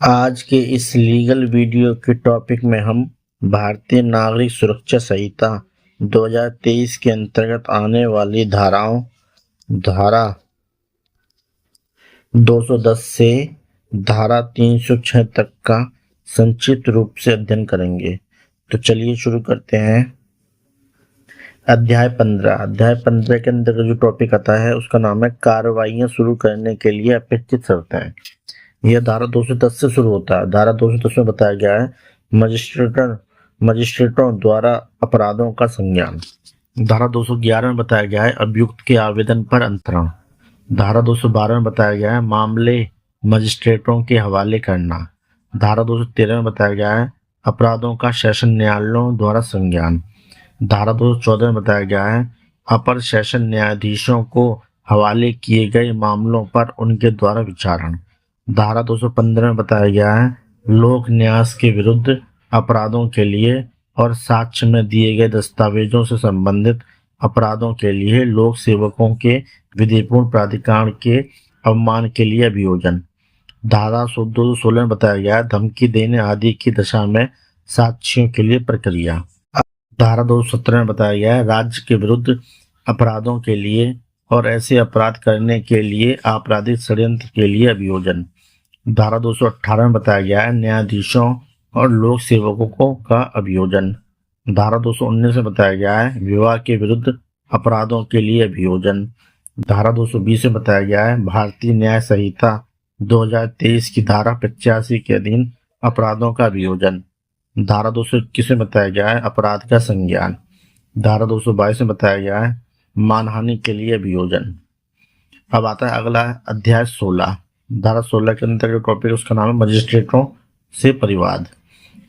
आज के इस लीगल वीडियो के टॉपिक में हम भारतीय नागरिक सुरक्षा संहिता 2023 के अंतर्गत आने वाली धारा 210 से धारा 306 तक का संक्षिप्त रूप से अध्ययन करेंगे। तो चलिए शुरू करते हैं। अध्याय 15 के अंदर जो टॉपिक आता है उसका नाम है कार्रवाइयां शुरू करने के लिए अपेक्षित शर्तें। यह धारा 210 से शुरू होता है। धारा 210 में बताया गया है मजिस्ट्रेटों द्वारा अपराधों का संज्ञान। धारा 211 में बताया गया है अभियुक्त के आवेदन पर अंतरण। धारा 212 में बताया गया है मामले मजिस्ट्रेटों के हवाले करना। धारा 213 में बताया गया है अपराधों का सेशन न्यायालयों द्वारा संज्ञान। धारा 214 में बताया गया है अपर सेशन न्यायाधीशों को हवाले किए गए मामलों पर उनके द्वारा विचारण। धारा 215 में बताया गया है लोक न्यास के विरुद्ध अपराधों के लिए और साक्ष्य में दिए गए दस्तावेजों से संबंधित अपराधों के लिए लोक सेवकों के विधिपूर्ण प्राधिकार के अवमान के लिए अभियोजन। धारा 216 में बताया गया है धमकी देने आदि की दशा में साक्ष्यों के लिए प्रक्रिया। धारा 217 में बताया गया है राज्य के विरुद्ध अपराधों के लिए और ऐसे अपराध करने के लिए आपराधिक षड्यंत्र के लिए अभियोजन। धारा 218 में बताया गया है न्यायाधीशों और लोक सेवकों का अभियोजन। धारा 219 में बताया गया है विवाह के विरुद्ध अपराधों के लिए अभियोजन। धारा 220 में बताया गया है भारतीय न्याय संहिता 2023 की धारा 85 के अधीन अपराधों का अभियोजन। धारा 221 में बताया गया है अपराध का संज्ञान। धारा 222 में बताया गया है मानहानि के लिए अभियोजन। अब आता है अगला अध्याय 16। धारा 16 के अंदर जो टॉपिक है उसका नाम है मजिस्ट्रेटों से परिवाद।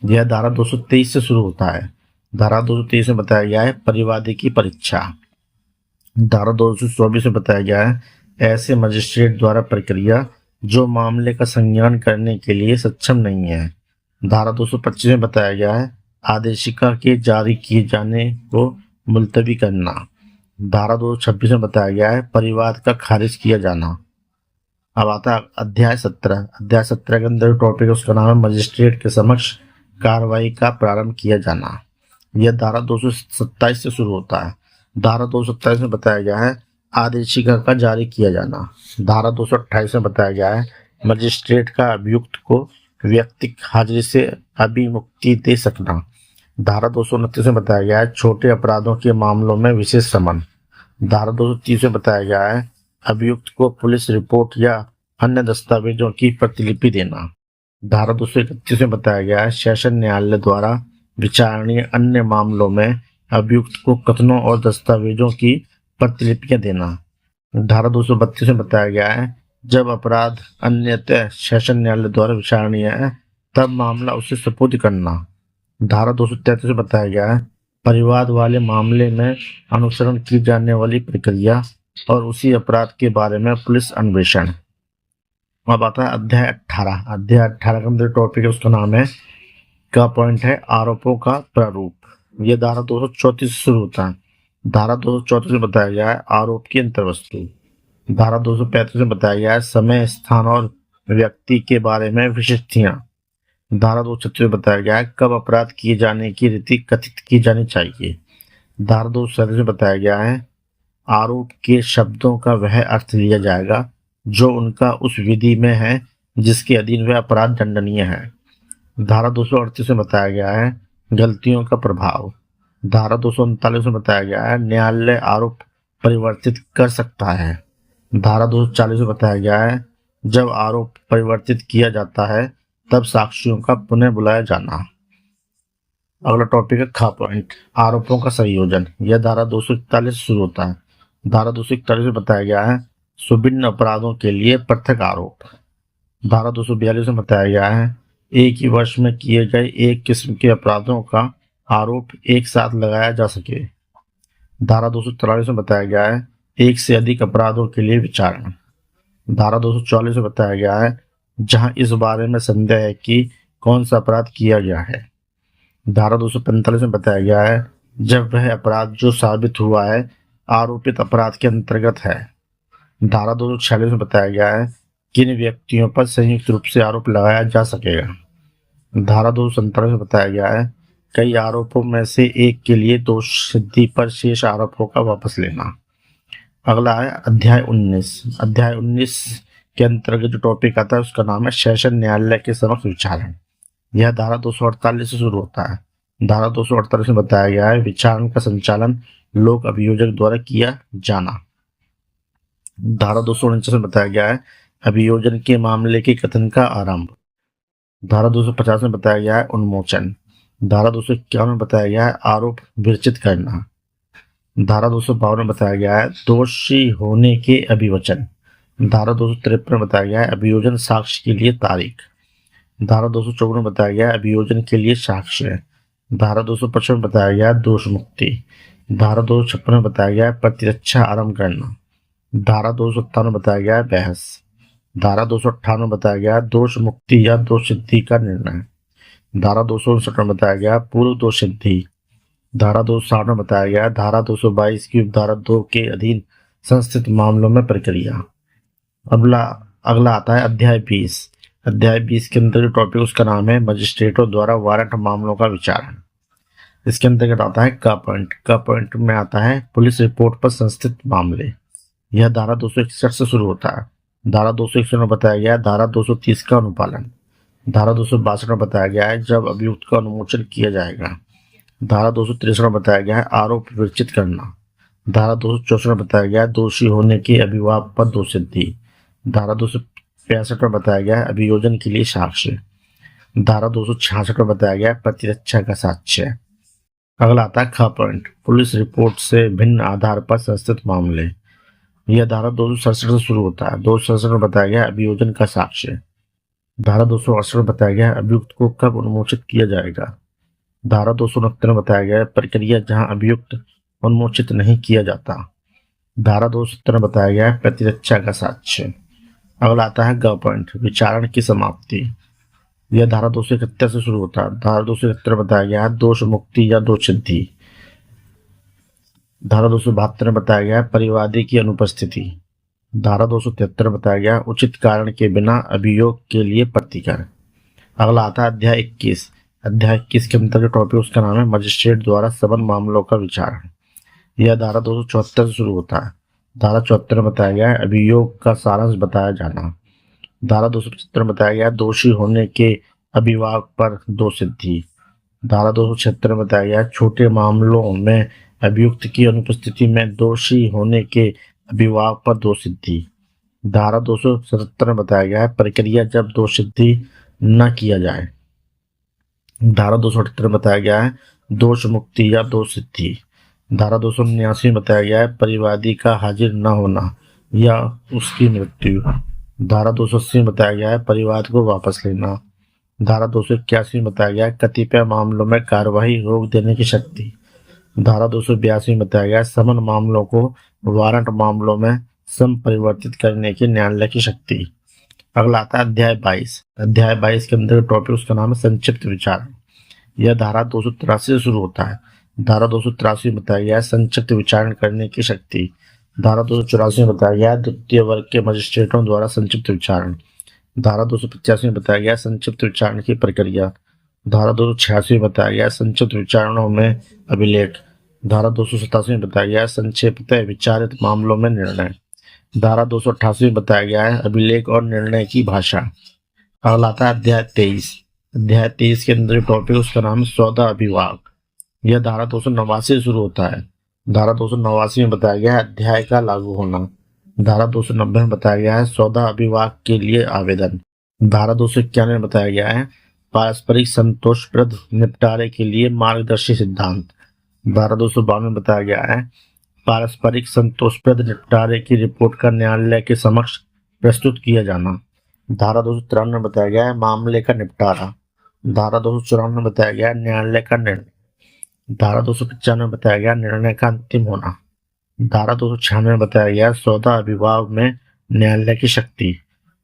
यह धारा 223 से शुरू होता है। धारा 223 में बताया गया है परिवादी की परीक्षा। धारा 224 में बताया गया है ऐसे मजिस्ट्रेट द्वारा प्रक्रिया जो मामले का संज्ञान करने के लिए सक्षम नहीं है। धारा 225 में बताया गया है आदेशिका के जारी किए जाने को मुलतवी करना। धारा 226 में बताया गया है परिवाद का खारिज किया जाना। अब आता है अध्याय 17। अध्याय 17 के अंदर टॉपिक है उसका नाम है मजिस्ट्रेट के समक्ष कार्रवाई का प्रारंभ किया जाना। यह धारा 227 से शुरू होता है। धारा 227 में बताया गया है आदेशिका का जारी किया जाना। धारा 228 में बताया गया है मजिस्ट्रेट का अभियुक्त को व्यक्तिगत हाजिरी से अभिमुक्ति दे सकना। धारा 229 में बताया गया है छोटे अपराधों के मामलों में विशेष समन। धारा 230 में बताया गया है अभियुक्त को पुलिस रिपोर्ट या अन्य दस्तावेजों की प्रतिलिपि देना। धारा 231 में बताया गया है सेशन न्यायालय द्वारा विचारणीय अन्य मामलों में अभियुक्त को कथनों और दस्तावेजों की प्रतिलिपियां देना। धारा 232 में बताया गया है जब अपराध अन्यतः सेशन न्यायालय द्वारा विचारणीय है तब मामला उसे सुपुर्द करना। धारा 233 में बताया गया है परिवाद वाले मामले में अनुसरण की जाने वाली प्रक्रिया और उसी अपराध के बारे में पुलिस अन्वेषण। अब आता है अध्याय 18। अध्याय 18 का अंदर टॉपिक है उसका नाम है का पॉइंट है आरोपों का प्रारूप। यह धारा 234 से शुरू होता है। धारा 234 में बताया गया है आरोप की अंतर्वस्तु। धारा 235 में बताया गया है समय स्थान और व्यक्ति के बारे में विशिष्टियां। धारा 236 में बताया गया है कब अपराध किए जाने की रीति कथित की जानी चाहिए। धारा 237 में बताया गया है आरोप के शब्दों का वह अर्थ लिया जाएगा जो उनका उस विधि में है जिसके अधीन वह अपराध दंडनीय है। धारा 238 में बताया गया है गलतियों का प्रभाव। धारा 239 में बताया गया है न्यायालय आरोप परिवर्तित कर सकता है। धारा 240 में बताया गया है जब आरोप परिवर्तित किया जाता है तब साक्षियों का पुनः बुलाया जाना। अगला टॉपिक है खा पॉइंट आरोपों का संयोजन। यह धारा 241 से शुरू होता है। धारा 241 में बताया गया है विभिन्न अपराधों के लिए पृथक आरोप। धारा 242 में बताया गया है एक ही वर्ष में किए गए एक किस्म के अपराधों का आरोप एक साथ लगाया जा सके। धारा 243 में बताया गया है एक से अधिक अपराधों के लिए विचारण। धारा 244 में बताया गया है जहां इस बारे में संदेह है कि कौन सा अपराध किया गया है। धारा 245 में बताया गया है जब वह अपराध जो साबित हुआ है आरोपित अपराध के अंतर्गत है। धारा 246 में बताया गया है किन व्यक्तियों पर संयुक्त रूप से आरोप लगाया जा सकेगा। धारा 247 में बताया गया है कई आरोपों में से एक के लिए दोष सिद्धि पर शेष आरोपों का वापस लेना। अगला है अध्याय 19। अध्याय 19 के अंतर्गत जो टॉपिक आता है उसका नाम है सेशन न्यायालय के समक्ष विचारण। यह धारा 248 से शुरू होता है। धारा 248 में बताया गया है विचारण का संचालन लोक अभियोजक द्वारा किया जाना। धारा 249 में बताया गया है अभियोजन के मामले के कथन का आरंभ। धारा 250 में बताया गया है उन्मोचन। धारा 251 में बताया गया है आरोप विरचित करना। धारा 252 में बताया गया है दोषी होने के अभिवचन। धारा 253 में बताया गया है अभियोजन साक्ष्य के लिए तारीख। धारा 254 में बताया गया है अभियोजन के लिए साक्ष्य। धारा 255 में बताया गया है दोष मुक्ति। धारा 256 में बताया गया है प्रतिरक्षा आरंभ करना। धारा 257 में बताया गया है बहस। धारा 258 में बताया गया है दोष मुक्ति या दोष सिद्धि का निर्णय। धारा 259 में बताया गया पूर्व दोष सिद्धि। धारा 260 में बताया गया धारा 222 की उपधारा 2 के अधीन संस्थित मामलों में प्रक्रिया। अगला आता है अध्याय 20। अध्याय 20 के अंदर जो टॉपिक उसका नाम है मजिस्ट्रेटों द्वारा वारंट मामलों का विचारण। इसके अंतर्गत आता है का पॉइंट में आता है पुलिस रिपोर्ट पर संस्थित मामले। यह धारा 261 से शुरू होता है। धारा 261 में बताया गया धारा 230 का अनुपालन। धारा 262 में बताया गया है जब अभियुक्त का अनुमोचन किया जाएगा। धारा 263 में बताया गया है आरोप विरचित करना। धारा 264 में बताया गया है दोषी होने के अभिभावक पर दोष सिद्धि। धारा 265 में बताया गया है अभियोजन के लिए साक्ष्य। धारा 266 में बताया गया है प्रतिरक्षा का साक्ष्य। अगला आता है ख पॉइंट पुलिस रिपोर्ट से भिन्न आधार पर संस्थित मामले। यह धारा 267 से शुरू होता है। 267 में बताया गया अभियोजन का साक्ष्य। धारा 268 में बताया गया अभियुक्त को कब उन्मोचित किया जाएगा। धारा 269 में बताया गया प्रक्रिया जहां अभियुक्त उन्मोचित नहीं किया जाता। धारा 270 में बताया गया प्रतिरक्षा का साक्ष्य। अगला आता है ग पॉइंट विचारण की समाप्ति। यह धारा 271 से शुरू होता है। धारा 271 में बताया गया दोष मुक्ति या दोष सिद्धि। धारा 272 में बताया गया परिवादी की अनुपस्थिति। धारा 273 में बताया गया उचित कारण के बिना अभियोग के लिए प्रतिकर। अगला आता है अध्याय 21। अध्याय 21 के अंतर्गत टॉपिक उसका नाम है मजिस्ट्रेट द्वारा सबन मामलों का विचारण। यह धारा 274 से शुरू होता है। धारा 74 में बताया गया अभियोग का सारांश बताया जाना। धारा 275 में बताया गया दोषी होने के अभिभावक पर दोष सिद्धि। धारा 276 में बताया गया छोटे मामलों में अभियुक्त की अनुपस्थिति में दोषी होने के अभिभावक पर दोष सिद्धि। धारा 277 में बताया गया प्रक्रिया जब दोष सिद्धि न किया जाए। धारा 278 में बताया गया है दोष मुक्ति या दोष सिद्धि। धारा 279 में बताया गया है परिवादी का हाजिर न होना या उसकी मृत्यु। धारा 280 में बताया गया है परिवाद को वापस लेना। धारा 281 में बताया गया है कतिपय मामलों में कार्यवाही रोक देने की शक्ति। धारा 282 में बताया गया है समन मामलों को वारंट मामलों में संपरिवर्तित करने की न्यायालय की शक्ति। अगला आता है अध्याय 22। अध्याय 22 के अंदर टॉपिक उसका नाम है संक्षिप्त विचारण। यह धारा 283 से शुरू होता है। धारा 283 में बताया गया है संक्षिप्त विचारण करने की शक्ति। धारा 284 में बताया गया है द्वितीय वर्ग के मजिस्ट्रेटों द्वारा संक्षिप्त विचारण। धारा 285 में बताया गया संक्षिप्त विचारण की प्रक्रिया। धारा 286 में बताया गया संक्षिप्त विचारणों में अभिलेख। धारा 287 में बताया गया संक्षेपतः विचारित मामलों में निर्णय। धारा 288 में बताया गया है अभिलेख और निर्णय की भाषा। अगला आता है अध्याय 23। अध्याय 23 के अंदर टॉपिक उसका नाम है सौदा अभिभाग। यह धारा 289 से शुरू होता है। धारा 289 में बताया गया है अध्याय का लागू होना। धारा 290 में बताया गया है सौदा अभिभाग के लिए आवेदन। धारा 291 में बताया गया है पारस्परिक संतोषप्रद निपटारे के लिए मार्गदर्शी सिद्धांत। धारा 252 में बताया गया है पारस्परिक संतोषप्रद निपटारे की रिपोर्ट का न्यायालय के समक्ष प्रस्तुत किया जाना। धारा 293 में बताया गया है मामले का निपटारा। धारा 294 में बताया गया न्यायालय का निर्णय। धारा 295 में बताया गया निर्णय का अंतिम होना। धारा 296 में बताया गया सौदा अभिभाव में न्यायालय की शक्ति।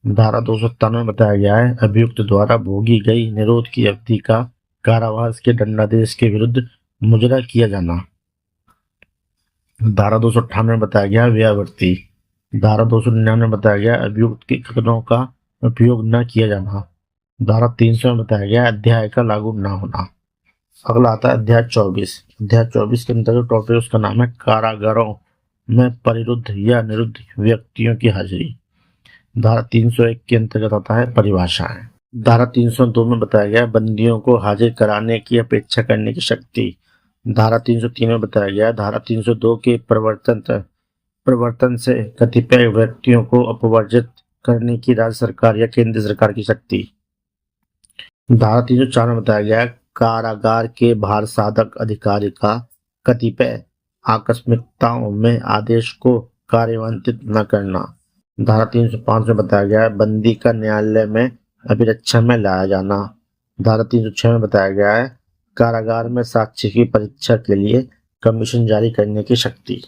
धारा 297 में बताया गया है अभियुक्त द्वारा भोगी गई निरोध की अवधि का कारावास के दंडादेश के विरुद्ध मुजरा किया जाना। धारा 298 में बताया गया व्यावर्ती। धारा 299 में बताया गया अभियुक्त के कथनों का उपयोग न किया जाना। धारा 300 में बताया गया अध्याय का लागू न होना। अगला आता है अध्याय 24। अध्याय 24 के अंतर्गत टॉपिक उसका नाम है कारागारों में परिरुद्ध या निरुद्ध व्यक्तियों की हाजिरी। धारा 301 के अंतर्गत आता है परिभाषाएं। धारा 302 में बताया गया बंदियों को हाजिर कराने की अपेक्षा करने की शक्ति। धारा 303 में बताया गया धारा 302 के प्रवर्तन से कतिपय व्यक्तियों को अपवर्जित करने की राज्य सरकार या केंद्र सरकार की शक्ति। धारा 304 में बताया गया कारागार के भार साधक अधिकारी का कतिपय आकस्मिकताओं में आदेश को कार्यान्वित न करना। धारा 305 में बताया गया बंदी का न्यायालय में अभिरक्षा में लाया जाना। धारा 306 में बताया गया है कारागार में साक्ष्य की परीक्षा के लिए कमीशन जारी करने की शक्ति।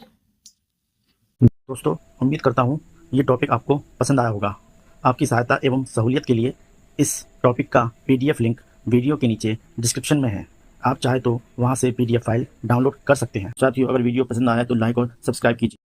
दोस्तों, उम्मीद करता हूँ ये टॉपिक आपको पसंद आया होगा। आपकी सहायता एवं सहूलियत के लिए इस टॉपिक का PDF लिंक वीडियो के नीचे डिस्क्रिप्शन में है। आप चाहे तो वहाँ से PDF फाइल डाउनलोड कर सकते हैं। साथियों, अगर वीडियो पसंद आया तो लाइक और सब्सक्राइब कीजिए।